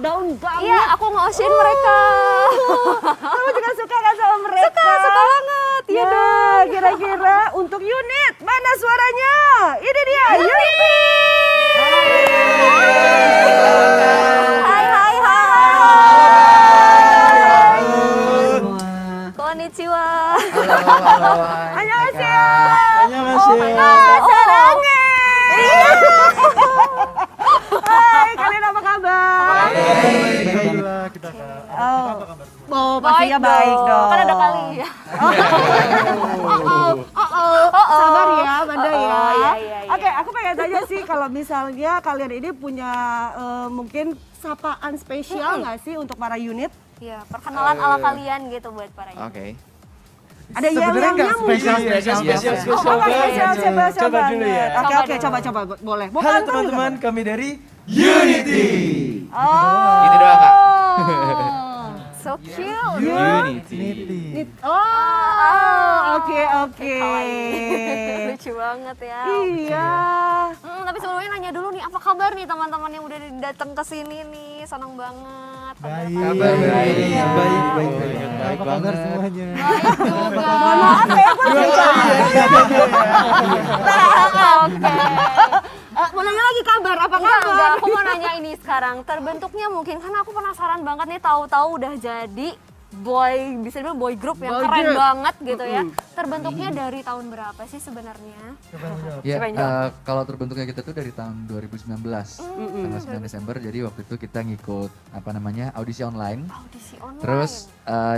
down banget. Iya, aku ngoshin mereka. Kamu juga suka kan sama mereka? Suka banget. Iya Ya, dong. kira-kira untuk unit mana suaranya? Ini dia, Unity. Hai. Konnichiwa. Annyeonghaseyo. Annyeonghaseyo. Hai, kalian apa kabar? Baiklah kita Oh, pastinya baik dong. Kan ada kali ya. Sabar ya, Banda ya. Iya. Oke, aku pengen tanya sih kalau misalnya kalian ini punya mungkin sapaan spesial nggak sih untuk para unit? Iya, perkenalan ala kalian gitu buat para unit. Oke. Ada Sebenarnya nggak mungkin? spesial Coba dulu ya. Oke, coba boleh. Mau Halo pantang teman-teman, juga? kami dari Unity. Oh. Gitu doang, Kak. So cute. Unity. Oh, oke. Lucu banget ya. Iya. Tapi sebelumnya nanya dulu nih, apa kabar nih teman-teman yang udah datang ke sini nih? Senang banget. Baik. Kabar baik. Baik. Baik Apa kabar banget. semuanya? Mohon maaf ya, aku Oke. mau nanya lagi kabar, apa Enggak, kabar? aku mau nanya ini sekarang. Terbentuknya mungkin, karena aku penasaran banget nih, tahu-tahu udah jadi bisa dibilang boy group yang Boy keren group. banget gitu ya. Terbentuknya dari tahun berapa sih sebenarnya? Ya, Siapa yang jawab? kalau terbentuknya kita tuh dari tahun 2019, tanggal 9 Desember. Jadi waktu itu kita ngikut audisi online. Audisi online. Terus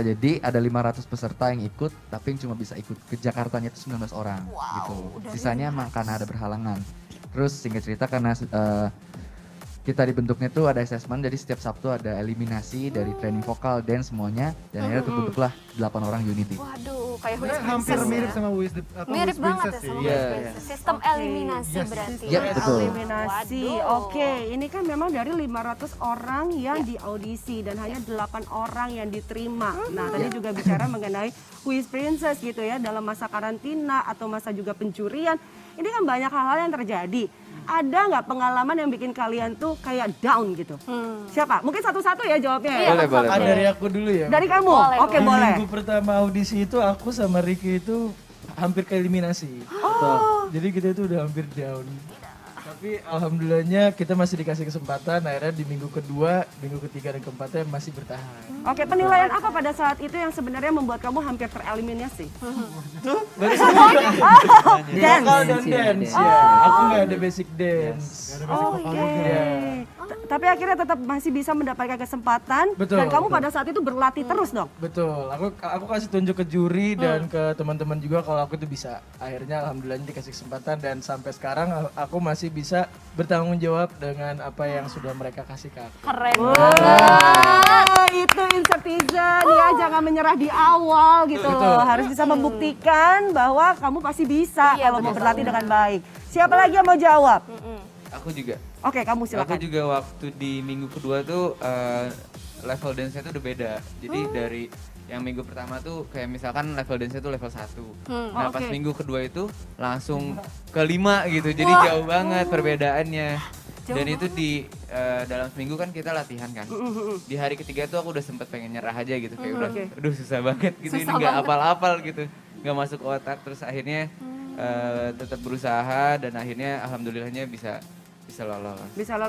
jadi ada 500 peserta yang ikut, tapi yang cuma bisa ikut ke Jakartanya itu 19 orang gitu. Sisanya emang karena ada berhalangan. Terus singkat cerita karena kita dibentuknya tuh ada assessment, jadi setiap Sabtu ada eliminasi dari training vokal, dance semuanya, dan akhirnya terbentuklah 8 orang Unity. Waduh, kayak Who is Hampir Princess mirip ya. sama Wiz Mirip banget ya sama Who is Iya. Princess. Sistem eliminasi berarti. Iya, betul. Eliminasi. Waduh. Oke, ini kan memang dari 500 orang yang diaudisi dan hanya 8 orang yang diterima. Nah, tadi juga bicara mengenai Who is Princess gitu ya, dalam masa karantina atau masa juga pencurian. Ini kan banyak hal-hal yang terjadi. Ada nggak pengalaman yang bikin kalian tuh kayak down gitu? Siapa? Mungkin satu-satu ya jawabnya ya. Boleh. Dari aku dulu ya. Dari kamu? Boleh, Oke, Di boleh. minggu pertama audisi itu aku sama Ricky itu hampir ke eliminasi. Jadi kita itu udah hampir down. Tapi alhamdulillahnya kita masih dikasih kesempatan, akhirnya di minggu kedua, minggu ketiga dan keempatnya masih bertahan. Oke, penilaian apa pada saat itu yang sebenarnya membuat kamu hampir tereliminasi? Itu baru Dance. vokal dan dance ya. Aku nggak ada basic dance. Oke. Tapi akhirnya tetap masih bisa mendapatkan kesempatan Betul, dan kamu betul. pada saat itu berlatih terus dong. Betul, aku kasih tunjuk ke juri dan ke teman-teman juga kalau aku tuh bisa. Akhirnya alhamdulillah dikasih kesempatan dan sampai sekarang aku masih bisa bertanggung jawab dengan apa yang sudah mereka kasih ke aku. Keren Itu Insertizen ya, jangan menyerah di awal gitu Betul. loh. Harus bisa membuktikan bahwa kamu pasti bisa Iya, kalau mau betul berlatih dengan baik. Siapa lagi yang mau jawab? Aku juga. Oke, kamu Aku silakan. juga waktu di minggu kedua tuh level dance-nya tuh udah beda. Jadi dari yang minggu pertama tuh kayak misalkan level dance-nya tuh level 1. Nah, pas Oke. minggu kedua itu langsung ke 5 gitu. Jadi jauh banget perbedaannya. Dan itu di dalam seminggu kan kita latihan kan. Di hari ketiga tuh aku udah sempet pengen nyerah aja gitu. Kayak udah, Oke. aduh susah banget gitu. Ini nggak apal-apal gitu. Nggak masuk otak. Terus akhirnya tetap berusaha dan akhirnya alhamdulillahnya bisa lolos.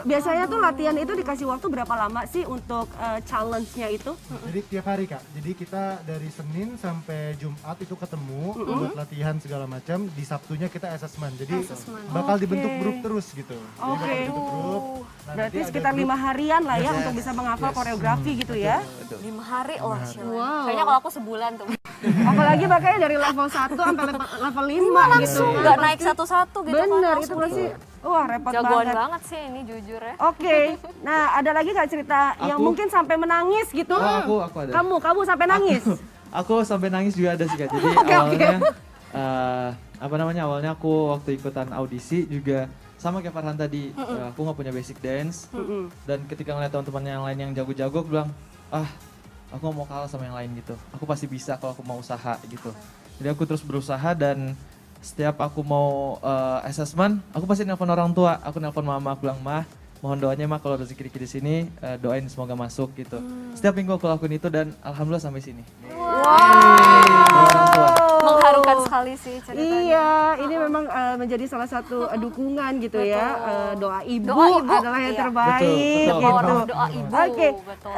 Biasanya tuh latihan itu dikasih waktu berapa lama sih untuk challenge-nya itu? Jadi tiap hari Kak, jadi kita dari Senin sampai Jumat itu ketemu buat latihan segala macam. Di Sabtunya kita assessment, jadi bakal dibentuk grup terus gitu. Jadi Oke. bakal dibentuk grup. Nah, Berarti nanti ada sekitar grup- 5 harian lah ya Yes. untuk bisa menghafal koreografi gitu ya. 5 hari, wah Sheila. Wow. Kayaknya kalau aku sebulan tuh. Apalagi makanya dari level 1 sampai level 5 gitu. Langsung nggak naik satu-satu gitu kan. Bener, itu langsung pasti wah repot jagoan banget. banget sih ini jujur ya. Oke, nah ada lagi nggak cerita yang mungkin sampai menangis gitu? Oh, aku ada. Kamu sampai nangis? Aku sampai nangis juga ada sih Kak. Jadi Oke. awalnya aku waktu ikutan audisi juga sama kayak Farhan tadi, aku nggak punya basic dance. Dan ketika ngeliat teman-teman yang lain yang jago-jago, aku bilang, aku nggak mau kalah sama yang lain gitu. Aku pasti bisa kalau aku mau usaha gitu. Jadi aku terus berusaha dan setiap aku mau assessment, aku pasti nelpon orang tua. Aku nelpon mama, aku bilang, "Mah, mohon doanya mah kalau rezeki Riki di sini doain semoga masuk gitu. Setiap minggu aku lakuin itu dan alhamdulillah sampai sini. Wow. Mengharukan sekali sih ceritanya. Iya, ini memang menjadi salah satu dukungan gitu ya. Doa ibu, Doa ibu, adalah yang iya. terbaik Betul, gitu. betul. Doa ibu, Oke, betul.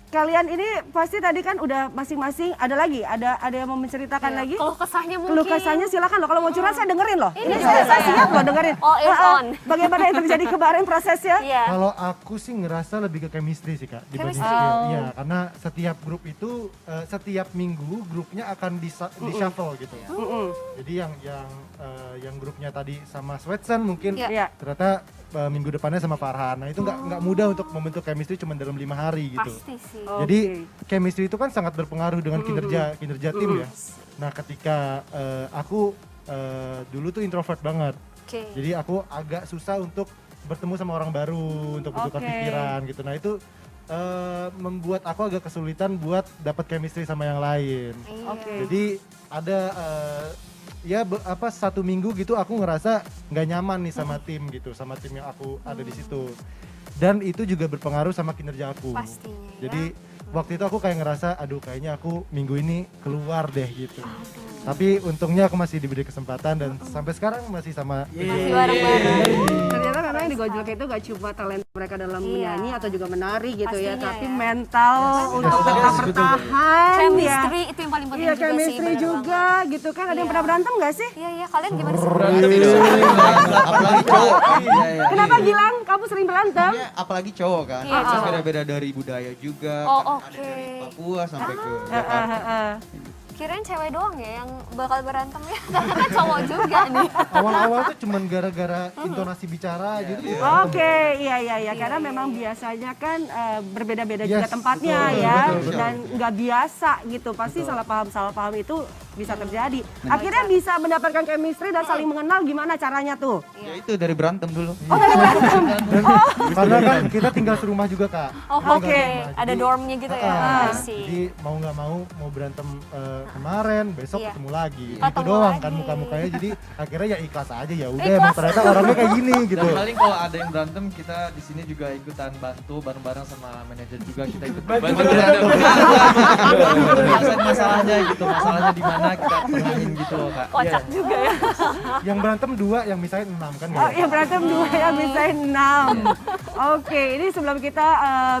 kalian ini pasti tadi kan udah masing-masing ada lagi, ada yang mau menceritakan lagi? Keluh kesahnya mungkin. Keluh kesahnya silakan loh. Kalau mau curhat saya dengerin loh. Ini saya siap loh dengerin. All ears on. Bagaimana yang terjadi kemarin prosesnya? Iya. Kalau aku sih ngerasa lebih ke chemistry sih Kak dibanding Chemistry. skill. Iya, karena setiap grup itu setiap minggu grupnya akan di shuffle gitu. Jadi yang grupnya tadi sama Sweatson mungkin Iya. ternyata minggu depannya sama Farhan. Nah itu nggak mudah untuk membentuk chemistry cuma dalam 5 hari gitu. Pasti sih. Jadi chemistry itu kan sangat berpengaruh dengan kinerja tim ya. Nah ketika aku dulu tuh introvert banget. Oke. Jadi aku agak susah untuk bertemu sama orang baru, untuk bertukar pikiran gitu. Nah itu membuat aku agak kesulitan buat dapat chemistry sama yang lain. Iya. Oke. Jadi ada satu minggu gitu aku ngerasa nggak nyaman nih sama tim gitu, sama tim yang aku ada di situ. Dan itu juga berpengaruh sama kinerja aku. Pastinya. Jadi waktu itu aku kayak ngerasa, aduh kayaknya aku minggu ini keluar deh gitu. Tapi untungnya aku masih diberi kesempatan dan sampai sekarang masih sama. Masih bareng-bareng. Ternyata memang yang digojlok itu gak cuma talent mereka dalam menyanyi atau juga menari gitu ya, Pastinya tapi ya. mental untuk tetap bertahan ya. Chemistry itu yang paling penting Iya, juga sih. chemistry bener juga gitu kan. Ada yang Iya. pernah berantem gak sih? banget. Iya, iya. Kalian gimana sih? Apalagi cowok. Iya, iya. Kenapa Gilang? Kamu sering berantem? Soalnya apalagi cowok kan. Iya, Terus cowok. beda-beda dari budaya juga. Oh, kan ada oke. dari Papua sampai ke Jakarta. Kirain cewek doang ya yang bakal berantem ya. Karena kan cowok juga nih. Awal-awal tuh cuman gara-gara intonasi bicara gitu. Oke, iya. Karena memang biasanya kan berbeda-beda juga Yes, tempatnya betul, ya, betul. dan nggak biasa gitu. Pasti salah paham itu bisa terjadi. Akhirnya bisa mendapatkan chemistry dan saling mengenal gimana caranya tuh? Ya itu dari berantem dulu. Karena kan kita tinggal serumah juga Kak. Oh, Tinggal oke. serumah. Ada Jadi- dormnya gitu ya. Ah, I see. jadi mau nggak mau berantem kemarin, besok Iya. ketemu lagi. Itu Ketemu doang kan lagi. muka-mukanya. Jadi akhirnya ya ikhlas aja ya. Udah Ikhlas. emang ternyata orangnya kayak gini gitu. Dan paling kalau ada yang berantem kita di sini juga ikutan bantu bareng-bareng sama manajer juga kita ikut bantu berantem. Masalahnya gitu, masalahnya di mana kita tenangin gitu loh Kak. Kocak juga ya. Yang berantem 2, yang misalnya 6 kan. Oh iya, berantem 2 ya bisa 6. Oke, ini sebelum kita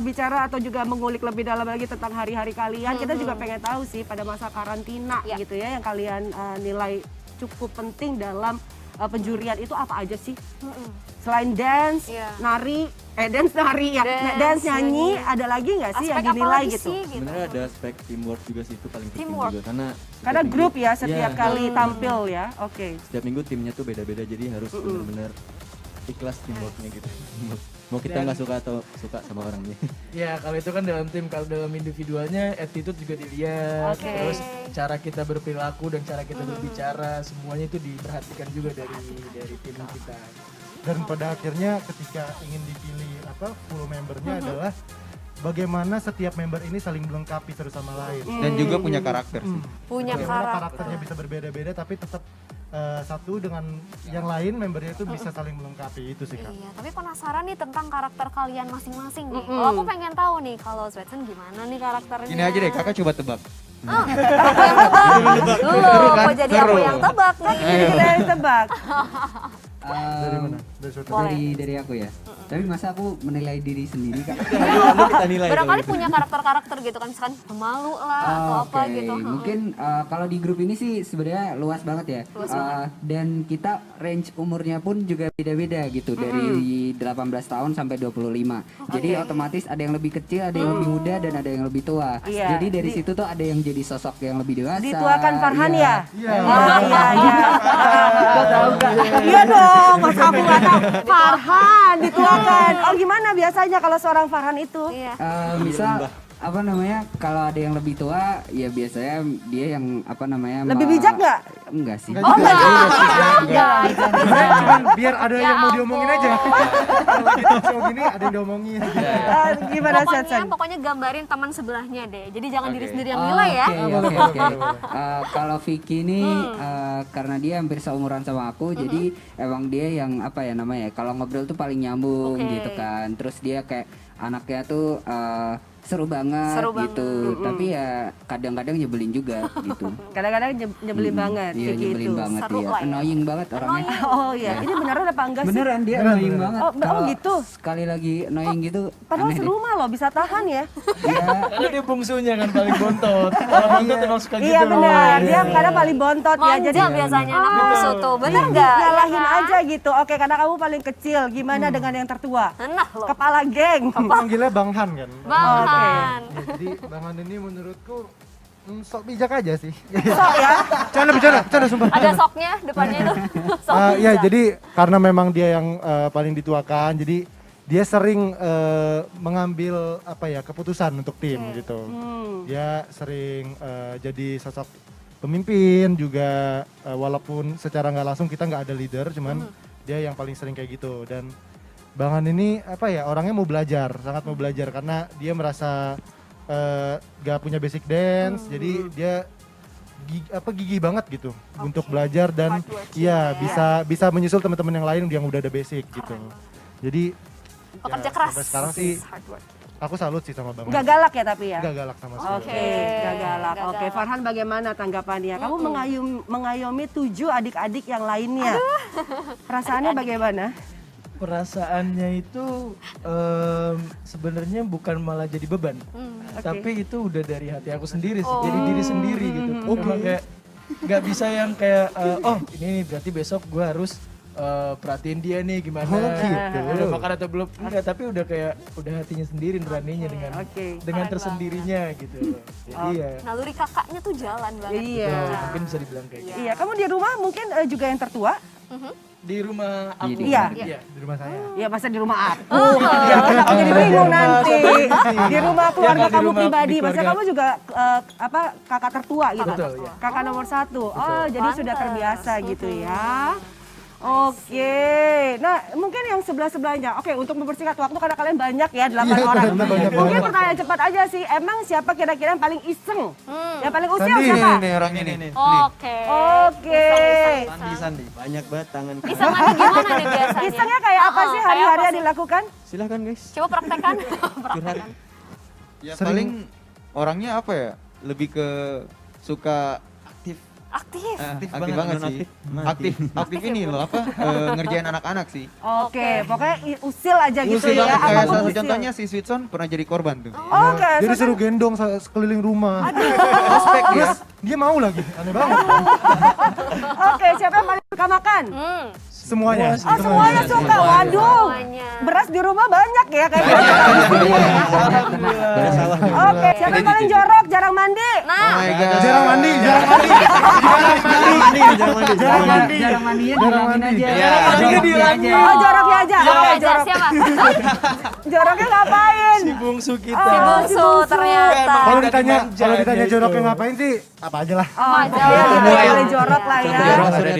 bicara atau juga mengulik lebih dalam lagi tentang hari-hari kalian, kita juga pengen tahu sih pada masa karantina Ya. gitu ya yang kalian nilai cukup penting dalam penjurian itu apa aja sih? Selain dance, Iya. nari, dance nari ya, dance nyanyi, ada lagi nggak sih yang Aspek apa dinilai lagi gitu? sih gitu? Sebenarnya ada aspek teamwork juga sih itu paling penting Teamwork. juga karena Karena setiap grup minggu- ya setiap Iya, kali tampil ya. Oke. setiap minggu timnya tuh beda-beda jadi harus benar-benar ikhlas teamworknya gitu. Mau kita nggak suka atau suka sama orangnya. Ya kalau itu kan dalam tim, kalau dalam individualnya attitude juga dilihat, Oke. terus cara kita berperilaku dan cara kita berbicara semuanya itu diperhatikan juga dari tim kita. Dan pada akhirnya ketika ingin dipilih full membernya adalah bagaimana setiap member ini saling melengkapi satu sama lain. Dan juga punya karakter sih. Punya Bagaimana karakter. karakternya bisa berbeda-beda tapi tetap satu dengan yang lain membernya itu bisa saling melengkapi itu sih Kak. Iya, tapi penasaran nih tentang karakter kalian masing-masing nih. Kalau aku pengen tahu nih, kalau Sweatson gimana nih karakternya? Gini aja deh, kakak coba tebak. Aku yang tebak. Loh, kok jadi aku yang tebak nih? Kita yang tebak. Dari mana? Dari suatu Boleh. Dari aku ya. Tapi masa aku menilai diri sendiri Kak? Lalu kita nilai Barangkali kalau gitu. punya karakter-karakter gitu kan, misalkan pemalu lah atau apa Oke, gitu. mungkin kalau di grup ini sih sebenarnya luas banget ya. Dan kita range umurnya pun juga beda-beda gitu dari 18 tahun sampai 25. Jadi otomatis ada yang lebih kecil, ada yang lebih muda dan ada yang lebih tua. Iya. Jadi dari situ tuh ada yang jadi sosok yang lebih dewasa. Dituakan Farhan iya. ya? Iya. Iya. Iya dong, masa aku nggak tahu. Farhan dituakan. Oh gimana biasanya kalau seorang Farhan itu? Iya. Misal apa namanya, kalau ada yang lebih tua ya biasanya dia yang apa namanya Lebih bijak nggak? Enggak sih. Oh enggak juga. Cuman biar ada yang mau diomongin aja. Kalau kita show gini ada yang diomongin. Gimana Sen? Pokoknya gambarin teman sebelahnya deh. Jadi jangan diri sendiri yang nilai ya. Oke. Kalau Vicky ini karena dia hampir seumuran sama aku, jadi emang dia yang apa ya namanya, kalau ngobrol tuh paling nyambung gitu kan. Terus dia kayak anaknya tuh seru banget gitu. Tapi ya kadang-kadang nyebelin juga gitu. Kadang-kadang nyebelin banget Iya, Vicky nyebelin itu. banget Seru dia. lah ya. Annoying banget orangnya. Oh iya, ini beneran apa enggak sih? Beneran dia annoying banget. Oh, Kalau gitu. sekali lagi annoying gitu. Padahal aneh deh. serumah loh, bisa tahan ya. Iya. Karena dia bungsunya kan paling bontot. Kalau bontot emang suka gitu. Iya benar, dia kadang paling bontot ya. Manja Jadi biasanya anak bungsu tuh. Bener Iya, nggak? nyalahin Iya kan? aja gitu. Oke, karena kamu paling kecil, gimana dengan yang tertua? Nah loh. Kepala geng. Panggilnya Bang Han kan. Bang Han. Ya, jadi Bang Han ini menurutku sok bijak aja sih. Sok ya. Canda sumpah. Ada soknya depannya itu. Sok Ya bijak. jadi karena memang dia yang paling dituakan, jadi dia sering mengambil apa ya keputusan untuk tim gitu. Dia sering jadi sosok pemimpin juga, walaupun secara nggak langsung kita nggak ada leader, cuman dia yang paling sering kayak gitu. Dan Bang Han ini apa ya, orangnya mau belajar, sangat mau belajar karena dia merasa gak punya basic dance, jadi dia gigih banget gitu untuk belajar dan iya bisa menyusul teman-teman yang lain yang udah ada basic gitu. Jadi Pekerja keras. sampai sekarang sih aku salut sih sama Bang. Gak galak ya tapi ya? Gak galak sama sekali. Oke, gak galak. Oke, Farhan bagaimana tanggapannya? Kamu mengayomi 7 adik-adik yang lainnya. Perasaannya bagaimana? Perasaannya itu sebenarnya bukan malah jadi beban, tapi itu udah dari hati aku sendiri sih, jadi diri sendiri gitu. Emang kayak nggak bisa yang kayak oh ini berarti besok gue harus perhatiin dia nih gimana, udah makan atau belum, enggak, tapi udah kayak udah hatinya sendiri, nuraninya dengan tersendirinya gitu. Jadi ya Naluri kakaknya tuh jalan banget. Iya. mungkin bisa dibilang kayak gitu. Iya, kamu di rumah mungkin juga yang tertua? Di rumah aku, Iya. Di rumah saya. Iya, masa di rumah aku. Ya, kan aku jadi bingung nanti. Di rumah keluarga Ya, di kamu rumah- pribadi, di masa keluarga- kamu juga kakak tertua gitu. Betul, ya. Kakak nomor 1. Oh, jadi sudah Pantes. terbiasa gitu ya. Oke, nah mungkin yang sebelah-sebelahnya. Oke, untuk mempersingkat waktu karena kalian banyak ya, 8 orang. Mungkin pertanyaan cepat aja sih, emang siapa kira-kira yang paling iseng? Yang paling usil siapa? Nih orang ini nih. Oke. Oke. Sandi. Banyak banget tangan. Iseng lagi gimana nih biasanya? Isengnya kayak apa sih Kayak hari-hari apa yang sih? dilakukan? Silahkan guys. Coba praktekkan. Curhat. Ya paling orangnya apa ya? Lebih ke suka Aktif. aktif banget, banget non sih. aktif. Aktif ini loh apa? Ngerjain anak-anak sih. Oke, pokoknya usil aja gitu Usil ya. banget, kayak Apapun salah satu usil. contohnya si Sweetson pernah jadi korban tuh. Oke, Jadi suruh gendong sekeliling rumah. Ospek dia. Terus dia mau lagi, aneh banget. Oke, siapa yang paling suka makan? Semuanya. Oh, semuanya suka. Waduh. Semuanya. Beras di rumah banyak ya kayaknya. Alhamdulillah. Oke, siapa yang paling jorok, jarang mandi? Oh Nah, my god. Jarang mandi. Jarang mandinya bilangin aja. Mandinya bilangin Oh, joroknya aja. Oke, ajar jorok. siapa? Joroknya ngapain? Si bungsu kita. Si bungsu bungsu. ternyata. Kalau ditanya Manja joroknya itu. ngapain sih? Apa aja lah. Oh, Wajar. iya, Semua boleh jorok lah ya.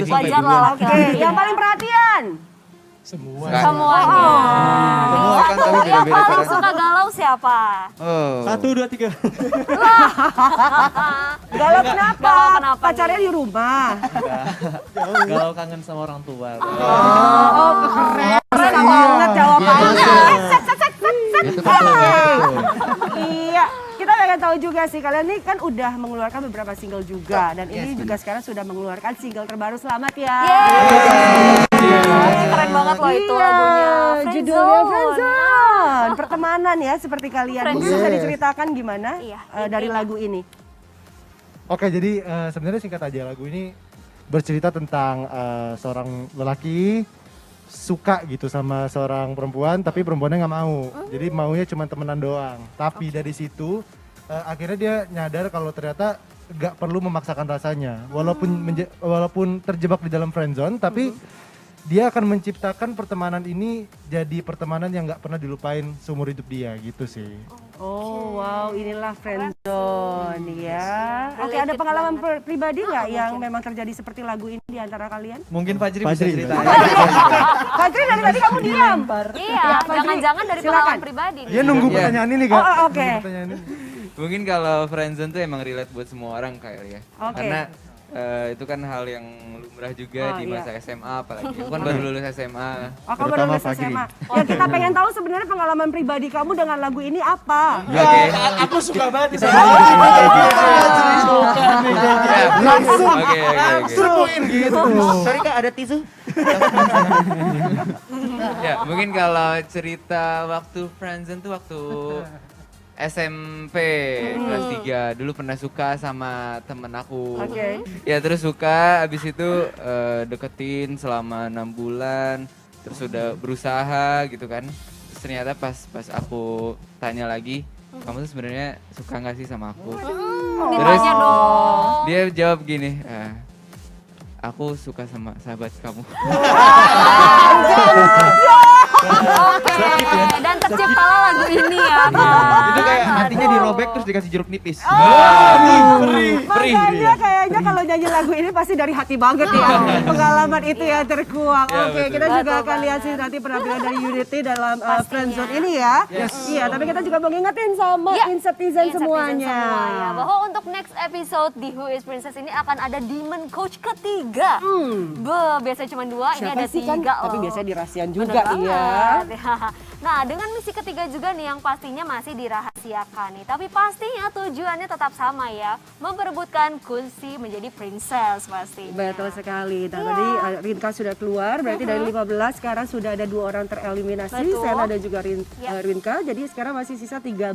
Wajar lah Oke, laki-laki. yang paling perhatian? Semua. Semuanya. Semua kan tapi Yang beda-beda paling cara. suka galau siapa? Oh. 1, 2, 3. Galau kenapa? Galau kenapa Pacarnya nih? di rumah. Galau kangen sama orang tua. Oh, keren banget jawabannya. Itu betul. Iya, kita pengen tahu juga sih, kalian ini kan udah mengeluarkan beberapa single juga, dan ini juga sekarang sudah mengeluarkan single terbaru. Selamat ya. Keren banget loh itu Iya, lagunya. judulnya Friendzone. Friendzone. Pertemanan ya seperti kalian. Mungkin bisa Friendzone. diceritakan gimana Iya, dari intinya. lagu ini? Oke, jadi sebenarnya singkat aja, lagu ini bercerita tentang seorang lelaki suka gitu sama seorang perempuan, tapi perempuannya nggak mau. Jadi maunya cuma temenan doang. Tapi dari situ akhirnya dia nyadar kalau ternyata nggak perlu memaksakan rasanya. Walaupun terjebak di dalam friendzone, tapi dia akan menciptakan pertemanan ini jadi pertemanan yang nggak pernah dilupain seumur hidup dia gitu sih. Oh wow, inilah friendzone ya. Oke, ada Related pengalaman banget. pribadi nggak yang memang terjadi seperti lagu ini di antara kalian? Mungkin Fajri bisa Fajri. cerita. Fajri dari tadi kamu diam. Iya, Fajri, jangan-jangan dari silakan. pengalaman pribadi. Dia nunggu pertanyaan ini Kak. Oh, oke. Nunggu pertanyaan ini. Mungkin kalau friendzone tuh emang relate buat semua orang kayak ya. Oke. Karena itu kan hal yang lumrah juga Oh, di iya. masa SMA apalagi. Aku kan baru lulus SMA. Oh, kamu Terutama lulus Fajri. SMA. Ya kita pengen tahu sebenarnya pengalaman pribadi kamu dengan lagu ini apa? Oke. Aku suka banget Ya, Langsung Oke. serbuin gitu. Sorry Kak, ada tisu? Ya, mungkin kalau cerita waktu friendzone tuh waktu SMP kelas 3 dulu pernah suka sama temen aku. Oke. Ya terus suka, abis itu deketin selama 6 bulan, terus udah berusaha gitu kan. Terus ternyata pas aku tanya lagi, kamu tuh sebenarnya suka nggak sih sama aku? Ditanya dong. Dia jawab gini, aku suka sama sahabat kamu. Oke, dan terciptalah lagu ini ya kan. Itu kayak hatinya dirobek terus dikasih jeruk nipis. Makanya kayaknya kalau nyanyi lagu ini pasti dari hati banget ya. Pengalaman itu ya terkuak. Ya, Oke, betul. kita juga Betul akan lihat sih nanti penampilan dari Unity dalam Pastinya. friendzone ini ya. Iya, tapi kita juga mau ngingetin sama Ya, Insetizen Insetizen semuanya. Bahwa untuk next episode di Who is Princess ini akan ada Demon Coach ketiga. Biasanya cuma 2, ini Siapa ada sih 3 kan? loh. Tapi biasanya dirahasiaan Bener juga iya. banget. Nah, dengan misi ketiga juga nih yang pastinya masih dirahasiakan nih. Tapi pastinya tujuannya tetap sama ya, memperebutkan kunci menjadi princess pasti. Betul sekali. Nah, tadi Rinka sudah keluar, berarti dari 15 sekarang sudah ada 2 orang tereliminasi. Betul. Sena dan juga Ya. Rinka. Jadi sekarang masih sisa 13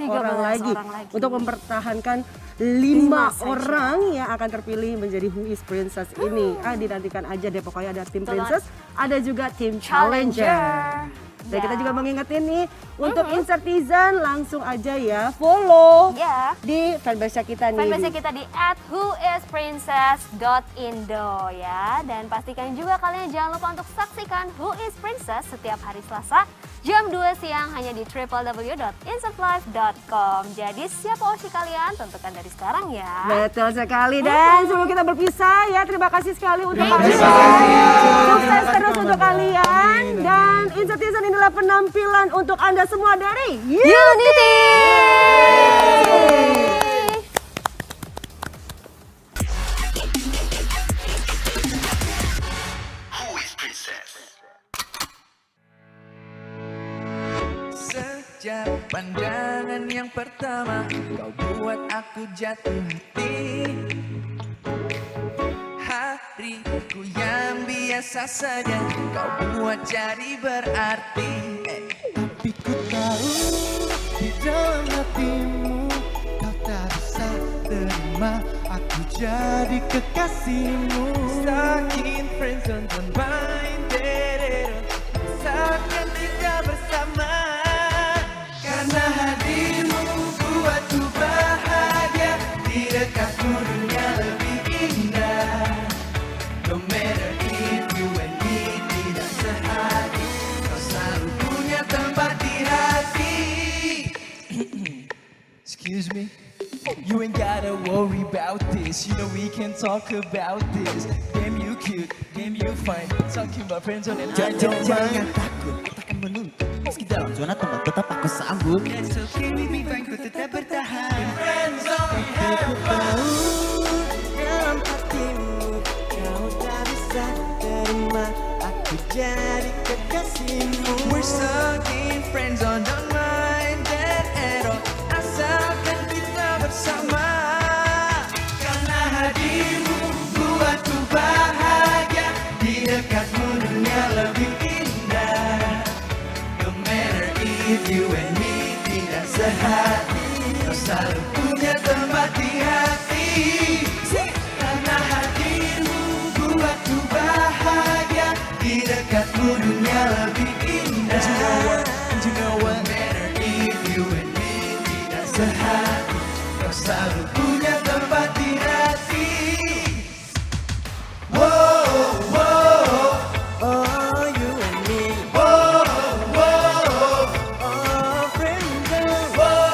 orang 13 lagi orang lagi. untuk mempertahankan 5 Lima saja. orang yang akan terpilih menjadi Who is Princess ini. Dinantikan aja deh, pokoknya ada tim Betul Princess, ada juga tim Challenger. Challenger. Dan Ya. kita juga mengingetin nih, untuk Insetizen langsung aja ya follow Ya. di fanbase kita nih. Fanbase kita di @whoisprincess.indo ya. Dan pastikan juga kalian jangan lupa untuk saksikan Who is Princess setiap hari Selasa jam 2 siang hanya di www.inseflive.com. Jadi siapa opsi kalian? Tentukan dari sekarang ya. Betul sekali. Dan sebelum kita berpisah ya, terima kasih sekali untuk kalian. Sukses terus untuk kalian. Dan Insetizen inilah penampilan untuk Anda semua dari Unity. Sejak pandangan yang pertama kau buat aku jatuh hati. Hariku yang biasa saja kau buat jadi berarti. Tapi ku tahu di dalam hatimu kau tak bisa terima aku jadi kekasihmu. Stuck in friendzone dan main deret, rasakan kita bersama. Karena hadirmu buatku bahagia, di dekatmu dunia lebih indah. No matter if you and me tidak sehati, kau selalu punya tempat di hati. Excuse me. You ain't gotta worry about this. You know we can talk about this. Damn you cute, damn you fine. Talking about friendzone and I don't mind. Takut, takkan menuntut. Meski dalam zona tempat tetap aku sanggup. It's okay, we be fine, ku tetap bertahan. Friendzone, we have fun. Dalam hatimu kau tak bisa terima aku jadi kekasihmu. We're stuck in friendzone, don't mind that at all. Asalkan kita bersama. Karena hadirmu buatku bahagia, di dekatmu dunia lebih indah. No matter if you and me tidak sehati, kau selalu punya tempat di hati. Karena hadirmu buatku bahagia, di dekatmu dunia lebih indah. And you know what? No matter if you and me tidak sehati, kau selalu punya tempat di hati. Wow, wow, Oh, you and me. wow, wow, Oh, friendzone. wow.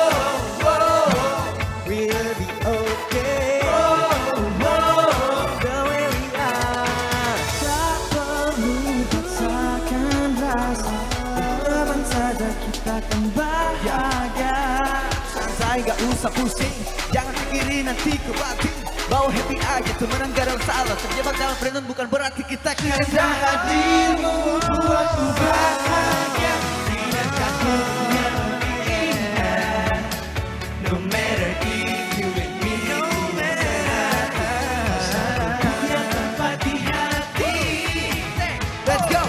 santai gak usah pusing. Jangan pikirin nanti ke batin. Bawa happy aja temenan gak ada masalah. Terjebak dalam friendzone bukan berarti kita kerendah. Hadirmu buatku bahagia. Biarkan dunia indah. No matter if you with me. No matter. Satu punya tempat di hati. Let's go.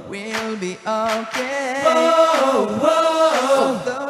We'll be okay. Whoa, whoa.